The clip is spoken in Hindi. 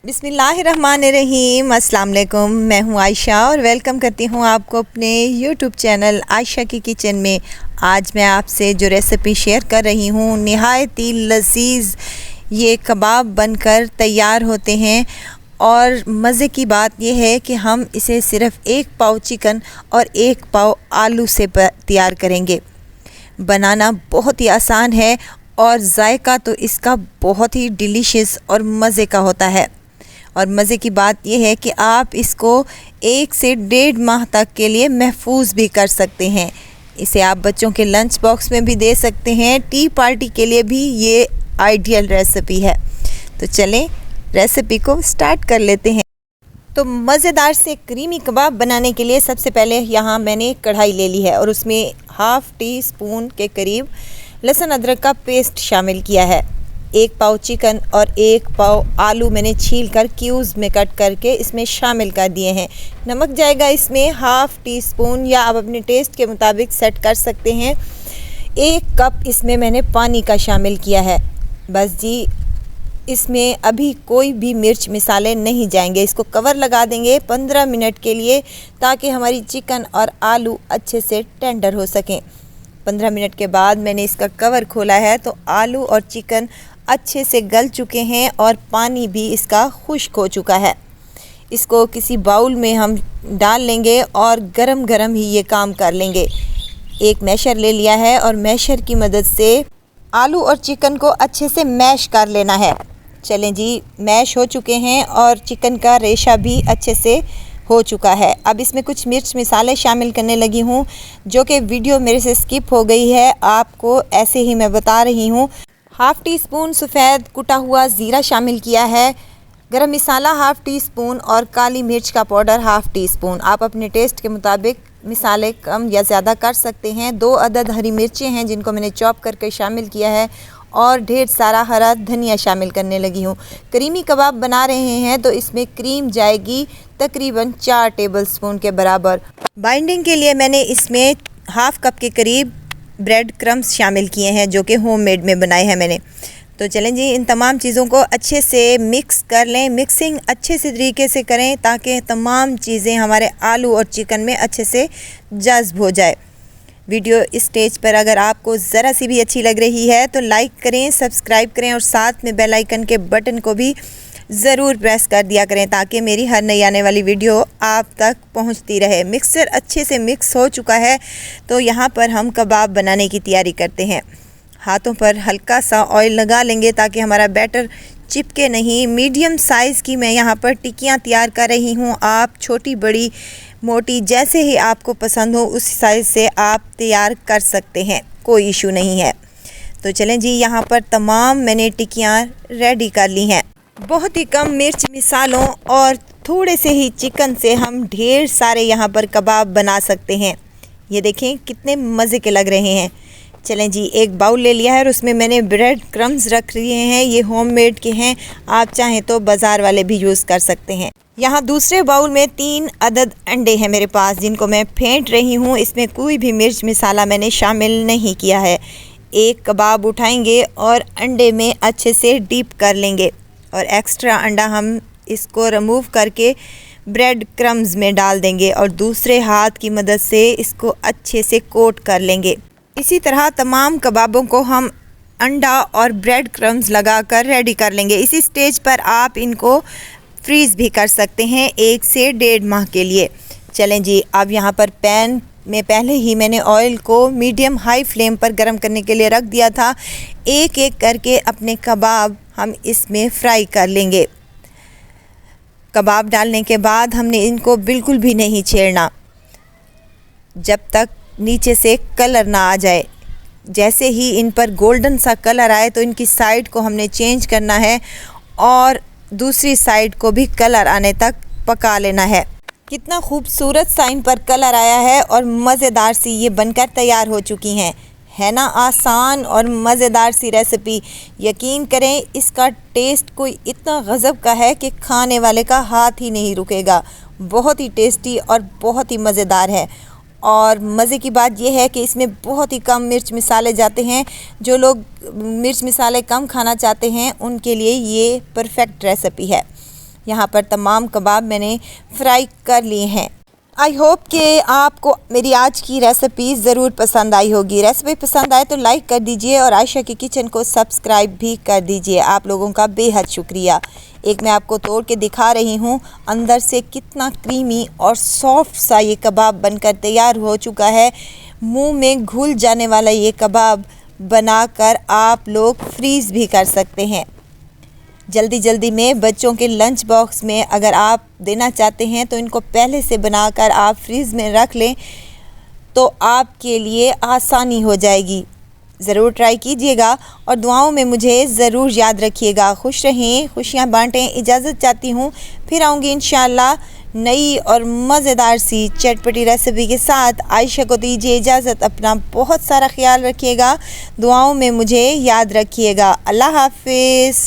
बिस्मिल्लाहिर्रहमानिर्रहीम। अस्सलाम वालेकुम। मैं हूं आयशा और वेलकम करती हूं आपको अपने यूट्यूब चैनल आयशा की किचन में। आज मैं आपसे जो रेसिपी शेयर कर रही हूं नहायत ही लजीज़ ये कबाब बनकर तैयार होते हैं और मज़े की बात यह है कि हम इसे सिर्फ़ 1 पाव चिकन और 1 पाव आलू से तैयार करेंगे। बनाना बहुत ही आसान है और जायका तो इसका बहुत ही डिलीशियस और मज़े का होता है। और मज़े की बात यह है कि आप इसको 1 से 1.5 माह तक के लिए महफूज भी कर सकते हैं। इसे आप बच्चों के लंच बॉक्स में भी दे सकते हैं। टी पार्टी के लिए भी ये आइडियल रेसिपी है। तो चलें रेसिपी को स्टार्ट कर लेते हैं। तो मज़ेदार से क्रीमी कबाब बनाने के लिए सबसे पहले यहाँ मैंने कढ़ाई ले ली है और उसमें हाफ़ टी स्पून के करीब लहसुन अदरक का पेस्ट शामिल किया है। 1 पाव चिकन और 1 पाव आलू मैंने छील कर क्यूब्स में कट करके इसमें शामिल कर दिए हैं। नमक जाएगा इसमें हाफ़ टी स्पून या आप अपने टेस्ट के मुताबिक सेट कर सकते हैं। 1 कप इसमें मैंने पानी का शामिल किया है। बस जी, इसमें अभी कोई भी मिर्च मिसाले नहीं जाएंगे। इसको कवर लगा देंगे 15 मिनट के लिए ताकि हमारी चिकन और आलू अच्छे से टेंडर हो सकें। 15 मिनट के बाद मैंने इसका कवर खोला है तो आलू और चिकन अच्छे से गल चुके हैं और पानी भी इसका खुश्क हो चुका है। इसको किसी बाउल में हम डाल लेंगे और गरम गरम ही ये काम कर लेंगे। एक मैशर ले लिया है और मैशर की मदद से आलू और चिकन को अच्छे से मैश कर लेना है। चलें जी, मैश हो चुके हैं और चिकन का रेशा भी अच्छे से हो चुका है। अब इसमें कुछ मिर्च मिसाले शामिल करने लगी हूँ जो कि वीडियो मेरे से स्किप हो गई है, आपको ऐसे ही मैं बता रही हूँ। हाफ़ टी स्पून सफ़ेद कुटा हुआ ज़ीरा शामिल किया है, गरम मसाला हाफ़ टी स्पून और काली मिर्च का पाउडर हाफ़ टी स्पून। आप अपने टेस्ट के मुताबिक मिसाले कम या ज़्यादा कर सकते हैं। 2 अदद हरी मिर्चें हैं जिनको मैंने चॉप करके शामिल किया है और ढेर सारा हरा धनिया शामिल करने लगी हूँ। क्रीमी कबाब बना रहे हैं तो इसमें क्रीम जाएगी तकरीबन 4 टेबलस्पून के बराबर। बाइंडिंग के लिए मैंने इसमें हाफ़ कप के करीब ब्रेड क्रम्स शामिल किए हैं जो कि होममेड में बनाए हैं मैंने। तो चलें जी, इन तमाम चीज़ों को अच्छे से मिक्स कर लें। मिक्सिंग अच्छे से तरीके से करें ताकि तमाम चीज़ें हमारे आलू और चिकन में अच्छे से जज़्ब हो जाए। वीडियो इस स्टेज पर अगर आपको ज़रा सी भी अच्छी लग रही है तो लाइक करें, सब्सक्राइब करें और साथ में बेल आइकन के बटन को भी ज़रूर प्रेस कर दिया करें ताकि मेरी हर नई आने वाली वीडियो आप तक पहुंचती रहे। मिक्सर अच्छे से मिक्स हो चुका है तो यहाँ पर हम कबाब बनाने की तैयारी करते हैं। हाथों पर हल्का सा ऑयल लगा लेंगे ताकि हमारा बैटर चिपके नहीं। मीडियम साइज़ की मैं यहाँ पर टिक्कियाँ तैयार कर रही हूँ। आप छोटी बड़ी मोटी जैसे ही आपको पसंद हो उस साइज़ से आप तैयार कर सकते हैं, कोई इशू नहीं है। तो चलें जी, यहाँ पर तमाम मैंने टिक्कियाँ रेडी कर ली हैं। बहुत ही कम मिर्च मिसालों और थोड़े से ही चिकन से हम ढेर सारे यहाँ पर कबाब बना सकते हैं। ये देखें कितने मज़े के लग रहे हैं। चलें जी, एक बाउल ले लिया है और उसमें मैंने ब्रेड क्रम्स रख लिए हैं। ये होममेड के हैं, आप चाहें तो बाज़ार वाले भी यूज़ कर सकते हैं। यहाँ दूसरे बाउल में 3 अदद अंडे हैं मेरे पास जिनको मैं फेंट रही हूँ। इसमें कोई भी मिर्च मिसाला मैंने शामिल नहीं किया है। एक कबाब उठाएंगे और अंडे में अच्छे से डीप कर लेंगे और एक्स्ट्रा अंडा हम इसको रिमूव करके ब्रेड क्रम्स में डाल देंगे और दूसरे हाथ की मदद से इसको अच्छे से कोट कर लेंगे। इसी तरह तमाम कबाबों को हम अंडा और ब्रेड क्रम्स लगाकर रेडी कर लेंगे। इसी स्टेज पर आप इनको फ्रीज़ भी कर सकते हैं 1 से 1.5 माह के लिए। चलें जी, अब यहाँ पर पैन में पहले ही मैंने ऑयल को मीडियम हाई फ्लेम पर गर्म करने के लिए रख दिया था। एक एक करके अपने कबाब हम इसमें फ्राई कर लेंगे। कबाब डालने के बाद हमने इनको बिल्कुल भी नहीं छेड़ना जब तक नीचे से कलर ना आ जाए। जैसे ही इन पर गोल्डन सा कलर आए तो इनकी साइड को हमने चेंज करना है और दूसरी साइड को भी कलर आने तक पका लेना है। कितना खूबसूरत सा इन पर कलर आया है और मज़ेदार सी ये बनकर तैयार हो चुकी हैं। है ना आसान और मज़ेदार सी रेसिपी। यकीन करें इसका टेस्ट कोई इतना गज़ब का है कि खाने वाले का हाथ ही नहीं रुकेगा। बहुत ही टेस्टी और बहुत ही मज़ेदार है। और मज़े की बात यह है कि इसमें बहुत ही कम मिर्च मिसाले जाते हैं। जो लोग मिर्च मिसाले कम खाना चाहते हैं उनके लिए ये परफेक्ट रेसिपी है। यहाँ पर तमाम कबाब मैंने फ्राई कर लिए हैं। आई होप कि आपको मेरी आज की रेसिपी ज़रूर पसंद आई होगी। रेसिपी पसंद आए तो लाइक कर दीजिए और आयशा की किचन को सब्सक्राइब भी कर दीजिए। आप लोगों का बेहद शुक्रिया। एक मैं आपको तोड़ के दिखा रही हूँ, अंदर से कितना क्रीमी और सॉफ्ट सा ये कबाब बनकर तैयार हो चुका है। मुंह में घुल जाने वाला ये कबाब बनाकर आप लोग फ्रीज़ भी कर सकते हैं। जल्दी जल्दी में बच्चों के लंच बॉक्स में अगर आप देना चाहते हैं तो इनको पहले से बनाकर आप फ्रीज़ में रख लें तो आपके लिए आसानी हो जाएगी। ज़रूर ट्राई कीजिएगा और दुआओं में मुझे ज़रूर याद रखिएगा। खुश रहें, खुशियाँ बांटें। इजाज़त चाहती हूँ, फिर आऊँगी इंशाअल्लाह नई और मज़ेदार सी चटपटी रेसिपी के साथ। आयशा को दीजिए इजाज़त। अपना बहुत सारा ख्याल रखिएगा, दुआओं में मुझे याद रखिएगा। अल्लाह हाफ़िज़।